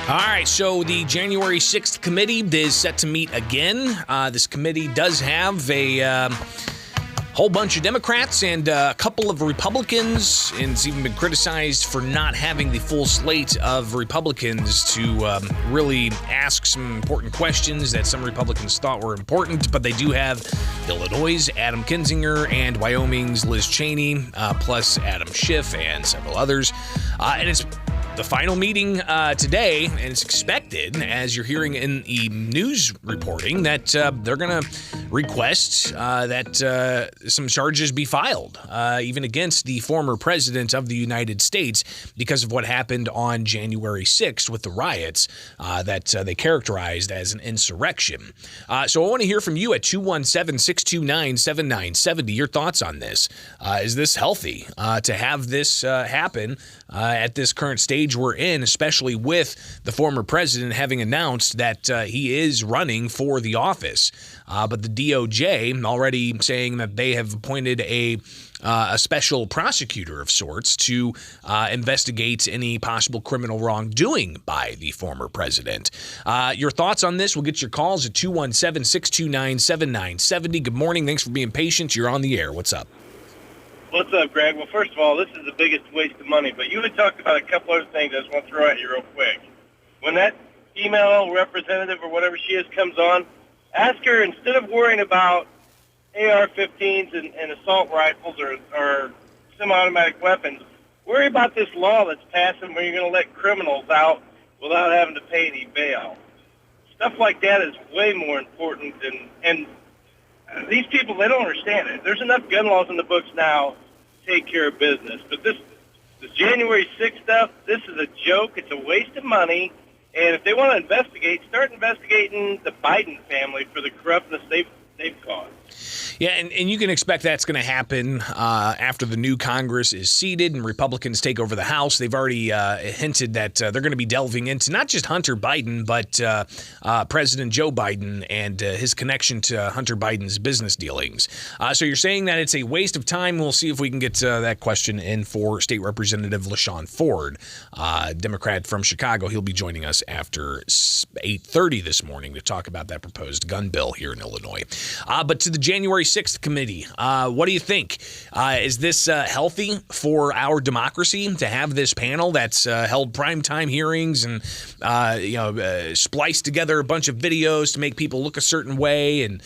All right, so the January 6th committee is set to meet again. This committee does have a whole bunch of Democrats and a couple of Republicans, and it's even been criticized for not having the full slate of Republicans to really ask some important questions that some Republicans thought were important. But they do have Illinois' Adam Kinzinger and Wyoming's Liz Cheney, plus Adam Schiff and several others. And it's the final meeting today, and it's expected, as you're hearing in the news reporting, that they're going to request that some charges be filed, even against the former president of the United States, because of what happened on January 6th with the riots that they characterized as an insurrection. So I want to hear from you at 217-629-7970. Your thoughts on this. Is this healthy to have this happen at this current stage we're in, especially with the former president having announced that he is running for the office? But the DOJ already saying that they have appointed a special prosecutor of sorts to investigate any possible criminal wrongdoing by the former president. Your thoughts on this? We'll get your calls at 217-629-7970. Good morning. Thanks for being patient. You're on the air. What's up? What's up, Greg? Well, first of all, this is the biggest waste of money, but you had talked about a couple other things I just want to throw at you real quick. When that female representative or whatever she is comes on, ask her, instead of worrying about AR-15s and assault rifles or semi-automatic weapons, worry about this law that's passing where you're going to let criminals out without having to pay any bail. Stuff like that is way more important and these people, they don't understand it. There's enough gun laws in the books now to take care of business. But this January 6th stuff, this is a joke. It's a waste of money. And if they want to investigate, start investigating the Biden family for the corruptness they've caused. Yeah, and you can expect that's going to happen after the new Congress is seated and Republicans take over the House. They've already hinted that they're going to be delving into not just Hunter Biden, but President Joe Biden and his connection to Hunter Biden's business dealings. So you're saying that it's a waste of time. We'll see if we can get that question in for State Representative LaShawn Ford, Democrat from Chicago. He'll be joining us after 8:30 this morning to talk about that proposed gun bill here in Illinois. But to the January 6th committee, what do you think? Is this healthy for our democracy to have this panel that's held primetime hearings and spliced together a bunch of videos to make people look a certain way and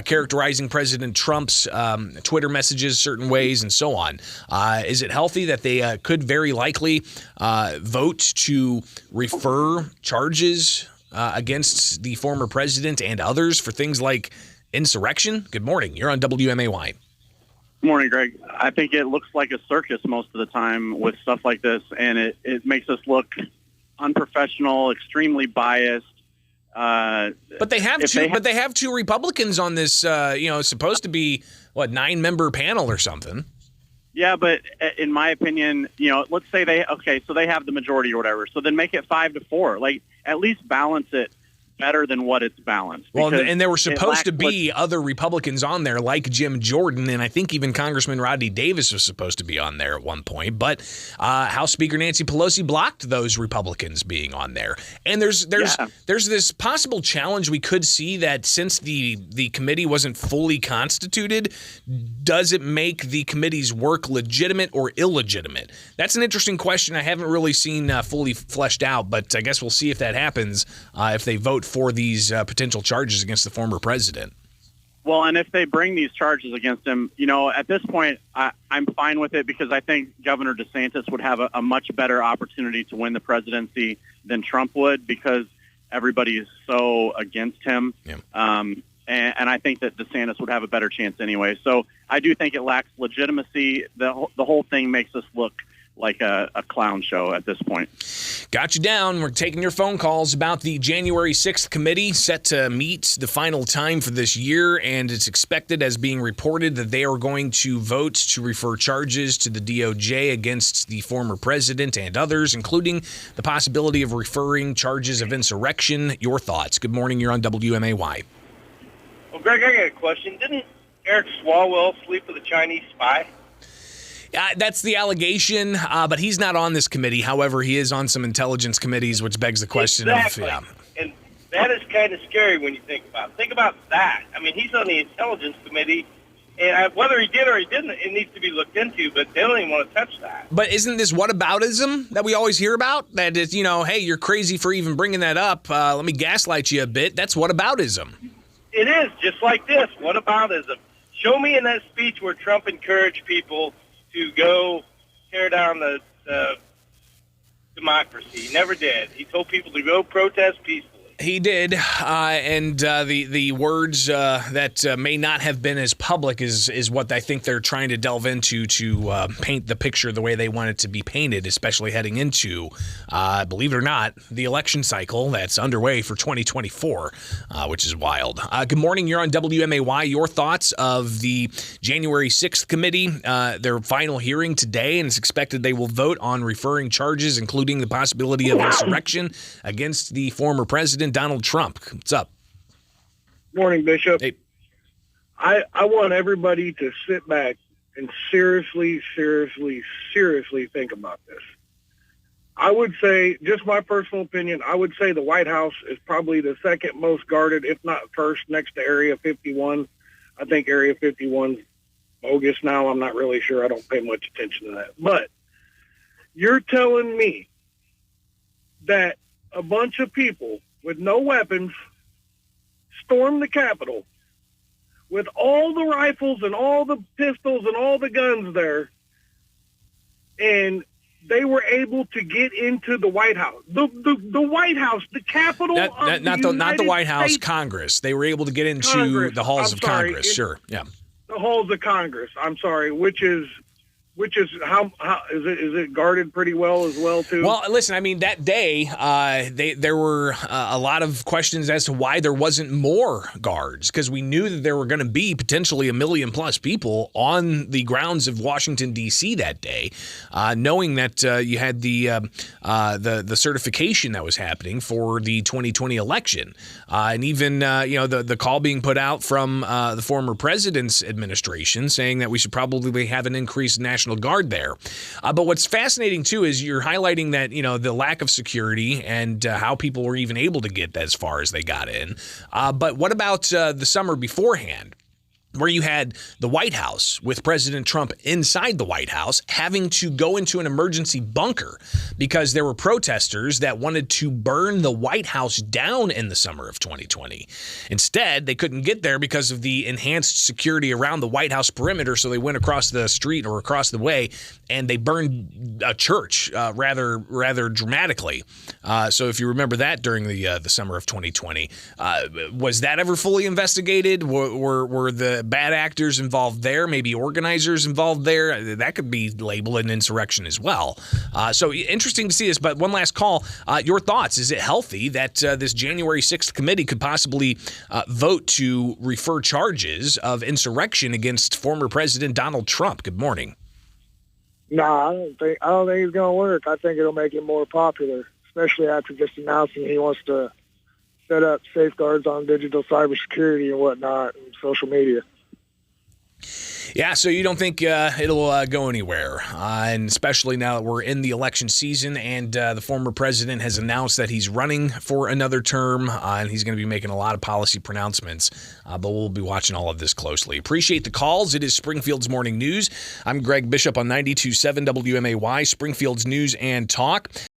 characterizing President Trump's Twitter messages certain ways and so on? Is it healthy that they could very likely vote to refer charges against the former president and others for things like insurrection? Good morning. You're on WMAY. Good morning, Greg. I think it looks like a circus most of the time with stuff like this, and it makes us look unprofessional, extremely biased. But they have two Republicans on this, supposed to be, 9-member panel or something. Yeah, but in my opinion, let's say they have the majority or whatever. So then make it 5-4. Like, at least balance it better than what it's balanced. Well, and there were supposed to be other Republicans on there like Jim Jordan, and I think even Congressman Rodney Davis was supposed to be on there at one point. But House Speaker Nancy Pelosi blocked those Republicans being on there. And there's this possible challenge we could see that since the committee wasn't fully constituted, does it make the committee's work legitimate or illegitimate? That's an interesting question I haven't really seen fully fleshed out, but I guess we'll see if that happens if they vote for these potential charges against the former president. Well, and if they bring these charges against him, at this point, I'm fine with it because I think Governor DeSantis would have a much better opportunity to win the presidency than Trump would because everybody is so against him. Yeah. And I think that DeSantis would have a better chance anyway. So I do think it lacks legitimacy. The whole thing makes us look like a clown show at this point. Got you down. We're taking your phone calls about the January 6th committee set to meet the final time for this year, and it's expected as being reported that they are going to vote to refer charges to the DOJ against the former president and others, including the possibility of referring charges of insurrection. Your thoughts. Good morning. You're on WMAY. Well, Greg, I got a question. Didn't Eric Swalwell sleep with a Chinese spy? That's the allegation, but he's not on this committee. However, he is on some intelligence committees, which begs the question exactly. of, And that is kind of scary when you think about it. Think about that. I mean, he's on the intelligence committee, and whether he did or he didn't, it needs to be looked into, but they don't even want to touch that. But isn't this whataboutism that we always hear about? That is, hey, you're crazy for even bringing that up. Let me gaslight you a bit. That's whataboutism. It is, just like this. Whataboutism? Show me in that speech where Trump encouraged people to go tear down the democracy. He never did. He told people to go protest peacefully. He did, and the words that may not have been as public is what I think they're trying to delve into to paint the picture the way they want it to be painted, especially heading into, believe it or not, the election cycle that's underway for 2024, which is wild. Good morning. You're on WMAY. Your thoughts of the January 6th committee, their final hearing today, and it's expected they will vote on referring charges, including the possibility of insurrection against the former president, Donald Trump. What's up? Morning, Bishop. Hey. I want everybody to sit back and seriously think about this. I would say, just my personal opinion, I would say the White House is probably the second most guarded, if not first, next to Area 51. I think Area 51's bogus now. I'm not really sure. I don't pay much attention to that. But you're telling me that a bunch of people with no weapons stormed the Capitol with all the rifles and all the pistols and all the guns there, and they were able to get into the White House. The White House, the Capitol not the White House, Congress. They were able to get into Congress. the halls of Congress. Sure, yeah. The halls of Congress. I'm sorry, which is how is it guarded pretty well as well too? Well, listen, I mean that day there were a lot of questions as to why there wasn't more guards, because we knew that there were going to be potentially 1 million plus people on the grounds of Washington D.C. that day, knowing that you had the certification that was happening for the 2020 election, and even the call being put out from the former president's administration saying that we should probably have an increased National Guard there. But what's fascinating, too, is you're highlighting that, the lack of security and how people were even able to get as far as they got in. But what about the summer beforehand, where you had the White House with President Trump inside the White House having to go into an emergency bunker because there were protesters that wanted to burn the White House down in the summer of 2020. Instead, they couldn't get there because of the enhanced security around the White House perimeter, so they went across the street or across the way and they burned a church rather dramatically. So if you remember that during the summer of 2020, was that ever fully investigated? Were the bad actors involved there, maybe organizers involved there? That could be labeled an insurrection as well. So interesting to see this. But one last call. Your thoughts. Is it healthy that this January 6th committee could possibly vote to refer charges of insurrection against former President Donald Trump? Good morning. No, I don't think it's going to work. I think it'll make it more popular, especially after just announcing he wants to set up safeguards on digital cybersecurity and whatnot and social media. Yeah, so you don't think it'll go anywhere, and especially now that we're in the election season and the former president has announced that he's running for another term, and he's going to be making a lot of policy pronouncements, but we'll be watching all of this closely. Appreciate the calls. It is Springfield's Morning News. I'm Greg Bishop on 92.7 WMAY, Springfield's News and Talk.